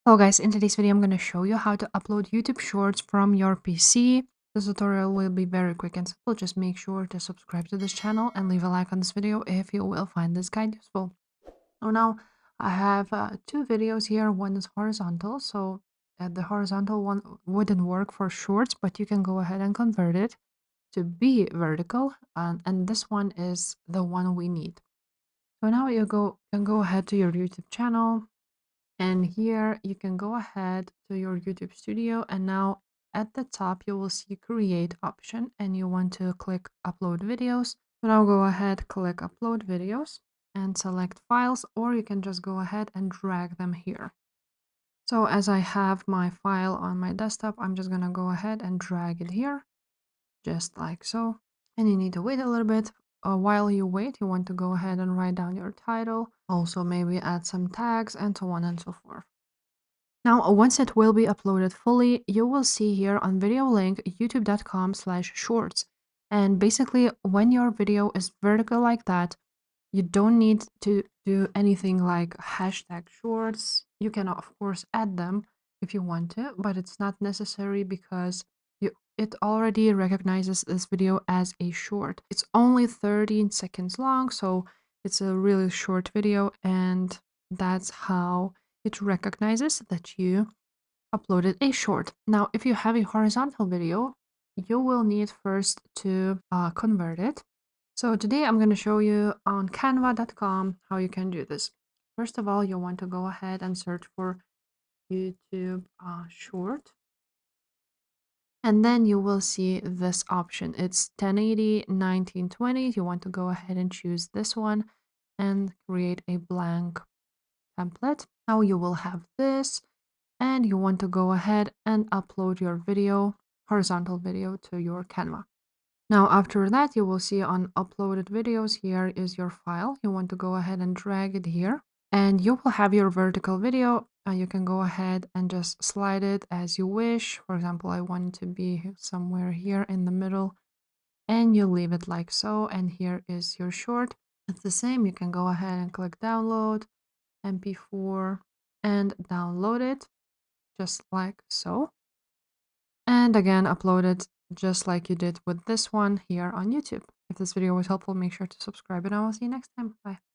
Hello guys, in today's video I'm going to show you how to upload YouTube Shorts from your PC. This tutorial will be very quick and simple. Just make sure to subscribe to this channel and leave a like on this video if you will find this guide useful. So now I have two videos here. One is horizontal, so the horizontal one wouldn't work for Shorts, but you can go ahead and convert it to be vertical, and this one is the one we need. So now you can go ahead to your YouTube channel. And here you can go ahead to your YouTube studio, and now at the top you will see create option and you want to click upload videos. So now go ahead, click upload videos and select files, or you can just go ahead and drag them here. So as I have my file on my desktop, I'm just gonna go ahead and drag it here, just like so. And you need to wait a little bit. While you wait, you want to go ahead and write down your title, also maybe add some tags and so on and so forth. Now, once it will be uploaded fully, you will see here on video link youtube.com/shorts. And basically, when your video is vertical like that, you don't need to do anything like hashtag shorts. You can, of course, add them if you want to, but it's not necessary because it already recognizes this video as a short. It's only 13 seconds long, so it's a really short video, and that's how it recognizes that you uploaded a short. Now, if you have a horizontal video, you will need first to convert it. So today I'm going to show you on canva.com how you can do this. First of all, you want to go ahead and search for YouTube short. And then you will see this option. It's 1080, 1920. You want to go ahead and choose this one and create a blank template. Now you will have this, and you want to go ahead and upload your video, horizontal video, to your Canva. Now after that, you will see on uploaded videos, here is your file. You want to go ahead and drag it here, and you will have your vertical video. You can go ahead and just slide it as you wish. For example, I want it to be somewhere here in the middle, and you leave it like so, and here is your short. It's the same. You can go ahead and click download MP4 and download it just like so. And again, upload it just like you did with this one here on YouTube. If this video was helpful, make sure to subscribe and I will see you next time. Bye.